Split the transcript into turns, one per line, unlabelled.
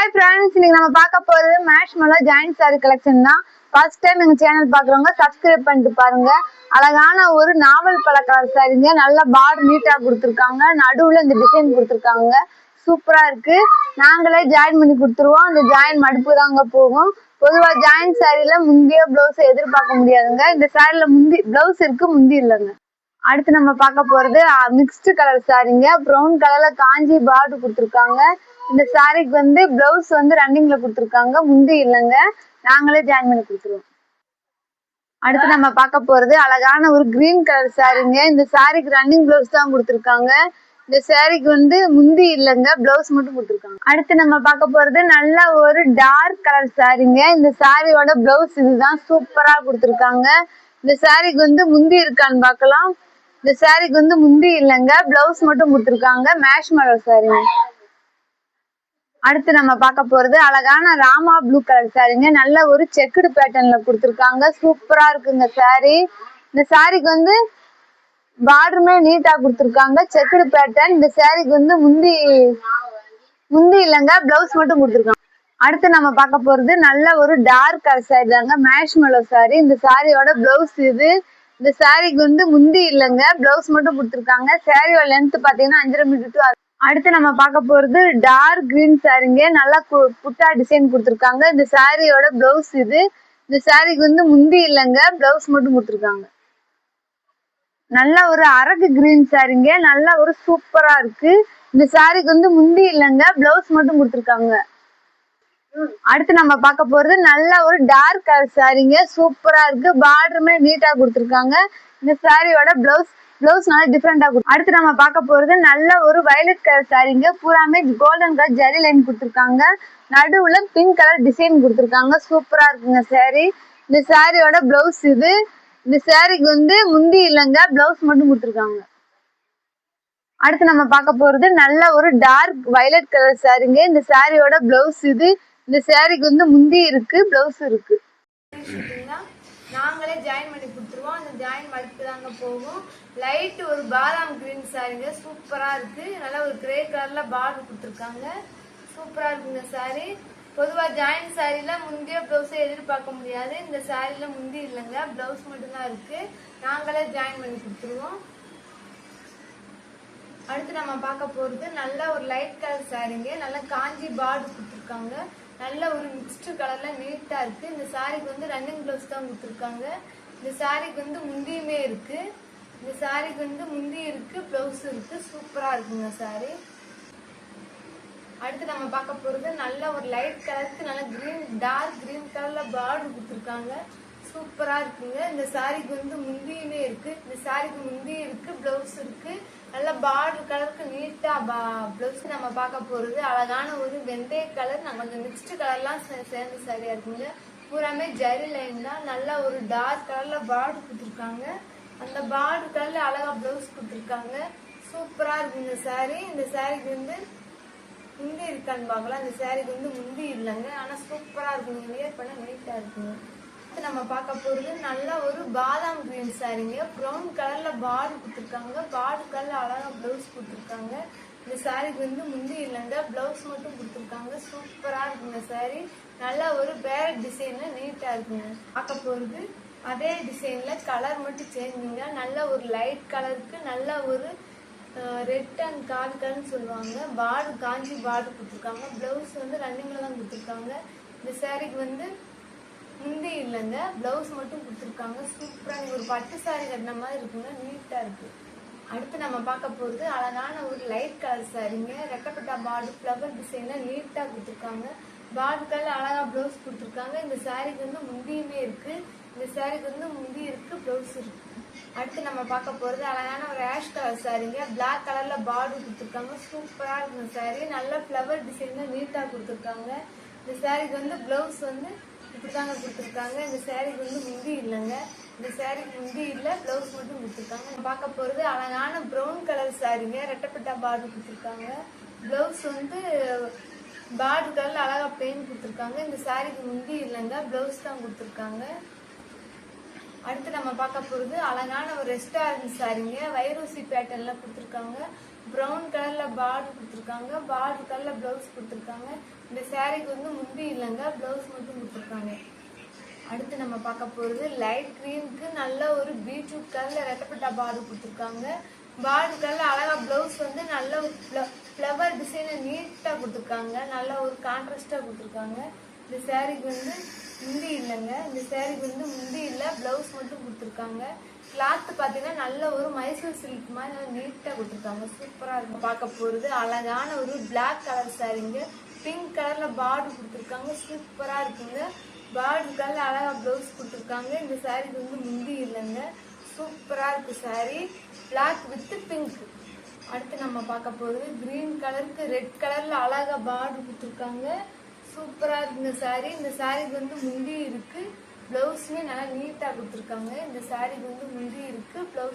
Hi friends, இன்னைக்கு நம்ம பார்க்க போறது மேஷ்மெல்லோ ஜாயிண்ட் saree collection தான். First time எங்க சேனல் பார்க்கறவங்க subscribe பண்ணிட்டு பாருங்க. அழகான ஒரு நாவல் பழ கலர் சாரீங்க. நல்ல பார்டர் நீட்டா கொடுத்திருக்காங்க. நடுவுல இந்த டிசைன் கொடுத்திருக்காங்க. சூப்பரா இருக்கு. நாங்களே ஜாயின் பண்ணி கொடுத்துருவோம். அந்த ஜாயின் மடுப்பு தாங்க போகும். பொதுவா ஜாயிண்ட் சாரில முந்திய ப்ளவுஸ் எதிர்பார்க்க முடியாதுங்க. இந்த சாரில முந்தி ப்ளவுஸ் இருக்கு, முந்தி இல்லைங்க. அடுத்து நம்ம பார்க்க போறது மிக்ஸ்டு கலர் சாரீங்க. ப்ரௌன் கலர்ல காஞ்சி பார்டர் கொடுத்துருக்காங்க. இந்த சாரிக்கு வந்து பிளவுஸ் வந்து ரன்னிங்ல கொடுத்துருக்காங்க, முந்தி இல்லைங்க. நாங்களே ஜாயின் பண்ணி கொடுத்துருவோம். அடுத்து நம்ம பார்க்க போறது அழகான ஒரு கிரீன் கலர் சாரீங்க. இந்த சாரிக்கு ரன்னிங் பிளவுஸ் தான் கொடுத்துருக்காங்க. இந்த சாரிக்கு வந்து முந்தி இல்லைங்க, பிளவுஸ் மட்டும் கொடுத்துருக்காங்க. அடுத்து நம்ம பார்க்க போறது நல்ல ஒரு டார்க் கலர் சாரீங்க. இந்த சாரியோட பிளவுஸ் இதுதான், சூப்பரா கொடுத்துருக்காங்க. இந்த சாரிக்கு வந்து முந்தி இருக்கான்னு பார்க்கலாம். இந்த சாரிக்கு வந்து முந்தி இல்லைங்க, பிளவுஸ் மட்டும் கொடுத்துருக்காங்க. மேஷ்மெல்லோ சாரீங்க. அடுத்து நம்ம பார்க்க போறது அழகான ராமா ப்ளூ கலர் சாரீங்க. நல்ல ஒரு செக்குடு பேட்டர்ன்ல கொடுத்துருக்காங்க. சூப்பரா இருக்குங்க சாரி. இந்த சாரிக்கு வந்து பார்டருமே நீட்டா கொடுத்துருக்காங்க, செக்குடு பேட்டர்ன். இந்த சாரிக்கு வந்து முந்தி இல்லைங்க, பிளவுஸ் மட்டும் கொடுத்துருக்காங்க. அடுத்து நம்ம பார்க்க போறது நல்ல ஒரு டார்க் கலர் சாரி தாங்க, மேஷ்மெல்லோ சாரி. இந்த சாரியோட பிளவுஸ் இது. இந்த சாரிக்கு வந்து முந்தி இல்லைங்க, பிளவுஸ் மட்டும் கொடுத்துருக்காங்க. சாரியோட லென்த் பாத்தீங்கன்னா 5.5 மீட்டர் to 6. அடுத்து நம்ம பார்க்க போறது டார்க் கிரீன் சாரிங்க. நல்லா புட்டா டிசைன் கொடுத்துருக்காங்க. இந்த சாரியோட பிளவுஸ் இது. இந்த சாரிக்கு வந்து முந்தி இல்லைங்க, பிளவுஸ் மட்டும் கொடுத்துருக்காங்க. நல்ல ஒரு அரக்கு கிரீன் சாரிங்க. நல்ல ஒரு சூப்பரா இருக்கு. இந்த சாரிக்கு வந்து முந்தி இல்லைங்க, பிளவுஸ் மட்டும் கொடுத்துருக்காங்க. அடுத்து நம்ம பார்க்க போறது நல்ல ஒரு டார்க் கலர் சாரிங்க. சூப்பரா இருக்கு. பார்டருமே நீட்டா கொடுத்துருக்காங்க. இந்த சாரியோட பிளவுஸ் நல்லா டிஃப்ரெண்டா கொடுத்து. அடுத்து நம்ம பார்க்க போறது நல்ல ஒரு வயலட் கலர் சாரிங்க. பூராமே கோல்டன் கலர் ஜரி லைன் கொடுத்துருக்காங்க. நடுவுல பிங்க் கலர் டிசைன் கொடுத்துருக்காங்க. சூப்பரா இருக்குங்க சாரி. இந்த சாரியோட பிளவுஸ் இது. இந்த சாரிக்கு வந்து முந்தி இல்லைங்க, பிளவுஸ் மட்டும் கொடுத்துருக்காங்க. அடுத்து நம்ம பார்க்க போறது நல்ல ஒரு டார்க் வயலட் கலர் சாரிங்க. இந்த சாரியோட பிளவுஸ் இது. இந்த சாரிக்கு வந்து முந்தி இருக்கு, பிளவுஸ் இருக்கு. நாங்களே ஜாயின் பண்ணி கொடுத்துருவோம். அந்த ஜாயின் மடுப்பு தாங்க போகும். லைட் ஒரு பாதாம் கிரீன் சாரிங்க. சூப்பரா இருக்கு. நல்லா ஒரு கிரே கலர்ல பார்டர் கொடுத்துருக்காங்க. சூப்பரா இருக்குங்க சாரி. பொதுவா ஜாயின் சாரில முந்திய பிளவுஸை எதிர்பார்க்க முடியாது. இந்த சாரில முந்தி இல்லைங்க, பிளவுஸ் மட்டும்தான் இருக்கு. நாங்களே ஜாயின் பண்ணி கொடுத்துருவோம். அடுத்து நம்ம பார்க்க போறது நல்ல ஒரு லைட் கலர் சாரிங்க. நல்லா காஞ்சி பார்டர் கொடுத்துருக்காங்க. நல்ல ஒரு மிக்ஸ்டு கலர்ல நீட்டா இருக்கு. இந்த சாரிக்கு வந்து ரன்னிங் பிளவுஸ் தான் கொடுத்துருக்காங்க. இந்த சாரிக்கு வந்து முந்தியுமே இருக்கு. இந்த சாரிக்கு வந்து முந்தி இருக்கு, பிளவுஸ் இருக்கு. சூப்பரா இருக்குங்க சாரி. அடுத்து நம்ம பார்க்க போறது நல்ல ஒரு லைட் கலருக்கு நல்ல டார்க் கிரீன் கலர்ல பார்டர் கொடுத்துருக்காங்க. சூப்பரா இருக்குங்க. இந்த சாரிக்கு வந்து முந்தியுமே இருக்கு. இந்த சாரிக்கு முந்தி இருக்கு, பிளவுஸ் இருக்கு. நல்ல பார்டர் கலருக்கு நீட்டா பிளவுஸ். நம்ம பார்க்க போறது அழகான ஒரு வெந்தய கலர், கொஞ்சம் மிக்ஸ்டு கலர்லாம் சேர்ந்து சரியா இருக்குங்க. பூராமே ஜரி லைன் தான். நல்ல ஒரு டார்க் கலர்ல பார்டர் கொடுத்துருக்காங்க. அந்த பார்டர் கலர்ல அழகா பிளவுஸ் கொடுத்துருக்காங்க. சூப்பரா இருக்கு இந்த சாரி. இந்த சாரிக்கு வந்து முந்தி இருக்கான்னு பார்க்கலாம். இந்த சாரிக்கு வந்து முந்தி இல்லைங்க, ஆனா சூப்பரா இருக்குங்க. வியர் பண்ண நீட்டா இருக்குங்க. நம்ம பார்க்க போறது நல்ல ஒரு பாதாம் கிரீன் சாரிங்க. ப்ரௌன் கலர்ல பார்டர் கொடுத்துருக்காங்க. பார்டர் கலர்ல அழகா பிளவுஸ் கொடுத்துருக்காங்க. இந்த சாரிக்கு வந்து முந்தி இல்லைங்க, பிளவுஸ் மட்டும் கொடுத்துருக்காங்க. சூப்பரா இருக்குங்க சாரி. நல்ல ஒரு பேரட் டிசைன்ல நீட்டா இருக்குங்க. பார்க்க போறது அதே டிசைன்ல கலர் மட்டும் சேஞ்சுங்க. நல்ல ஒரு லைட் கலருக்கு நல்ல ஒரு ரெட் அண்ட் கால் கலர்னு சொல்லுவாங்க. பார்டர் காஞ்சி பார்டர் கொடுத்துருக்காங்க. பிளவுஸ் வந்து ரன்னிங்ல தான் கொடுத்துருக்காங்க. இந்த சாரிக்கு வந்து முந்தி இல்லைங்க, பிளவுஸ் மட்டும் கொடுத்துருக்காங்க. சூப்பரா ஒரு பட்டு சாரி கட்டின மாதிரி இருக்குங்க, நீட்டா இருக்கு. அடுத்து நம்ம பார்க்க போறது அழகான ஒரு லைட் கலர் சாரிங்க. ரெட்டப்பட்டா பார்டர் ஃபிளவர் டிசைன்ல நீட்டா கொடுத்துருக்காங்க. பார்டர் கலர் அழகா பிளவுஸ் கொடுத்துருக்காங்க. இந்த சாரிக்கு வந்து முந்தியுமே இருக்கு. இந்த சாரிக்கு வந்து முந்தி இருக்கு, பிளவுஸ் இருக்கு. அடுத்து நம்ம பார்க்க போறது அழகான ஒரு ஆஷ் கலர் சாரிங்க. பிளாக் கலர்ல பார்டர் கொடுத்துருக்காங்க. சூப்பரா இருக்குங்க சாரி. நல்ல ஃபிளவர் டிசைன்ல நீட்டா கொடுத்துருக்காங்க. இந்த சாரிக்கு வந்து பிளவுஸ் வந்து இப்படிதாங்க கொடுத்துருக்காங்க. இந்த சாரிக்கு வந்து முந்தி இல்லைங்க, இந்த சாரிக்கு முந்தி இல்லை, பிளவுஸ் மட்டும் கொடுத்துருக்காங்க. பார்க்க போறது அழகான ப்ரௌன் கலர் சாரிங்க. ரெட்டப்பட்டா பார்டர் கொடுத்துருக்காங்க. பிளவுஸ் வந்து பார்டர் கலர்ல அழகா பெயிண்ட் கொடுத்துருக்காங்க. இந்த சாரிக்கு முந்தி இல்லைங்க, பிளவுஸ் தான் கொடுத்துருக்காங்க. அடுத்து நம்ம பார்க்க போறது அழகான ஒரு ரெஸ்டாரண்ட் சாரிங்க. வைரோசி பேட்டர்ன்ல கொடுத்துருக்காங்க. ப்ரௌன் கலர்ல பார்டர் கொடுத்துருக்காங்க. பார்டர் கலர்ல பிளவுஸ் கொடுத்துருக்காங்க. இந்த சாரிக்கு வந்து முந்தி இல்லைங்க, பிளவுஸ் மட்டும் கொடுத்துருக்காங்க. அடுத்து நம்ம பார்க்க போறது லைட் கிரீனுக்கு நல்ல ஒரு பீட்ரூட் கலர்ல ரெட்டப்பட்டா பார்டர் கொடுத்துருக்காங்க. பார்டர் கலர்ல அழகா பிளவுஸ் வந்து நல்ல ஒரு ஃப்ளவர் டிசைனை நீட்டா கொடுத்துருக்காங்க. நல்ல ஒரு கான்ட்ராஸ்டா கொடுத்துருக்காங்க. இந்த சாரிக்கு வந்து முந்தி இல்லைங்க, இந்த சாரிக்கு வந்து முந்தி இல்லை, பிளவுஸ் மட்டும் கொடுத்துருக்காங்க. கிளாத் பார்த்தீங்கன்னா நல்ல ஒரு மைசூர் சில்க் மாதிரி நல்லா நீட்டா கொடுத்துருக்காங்க. சூப்பரா இருக்கும். பார்க்க போறது அழகான ஒரு பிளாக் கலர் சாரிங்க. பிங்க் கலர்ல பார்டர் கொடுத்துருக்காங்க. சூப்பரா இருக்குங்க. பார்டர் கலர்ல அழகா பிளவுஸ் கொடுத்துருக்காங்க. இந்த சாரிக்கு வந்து முந்தி இல்லைங்க. சூப்பரா இருக்கு சாரி, பிளாக் வித் பிங்க். அடுத்து நம்ம பார்க்க போறது கிரீன் கலருக்கு ரெட் கலர்ல அழகா பார்டர் கொடுத்துருக்காங்க. சூப்பரா இருக்கு இந்த சாரி. இந்த சாரிக்கு வந்து முந்தி இருக்கு, பிளவுஸுமே நல்லா நீட்டா கொடுத்துருக்காங்க. இந்த சாரிக்கு வந்து முந்தி இருக்கு, பிளவுஸ்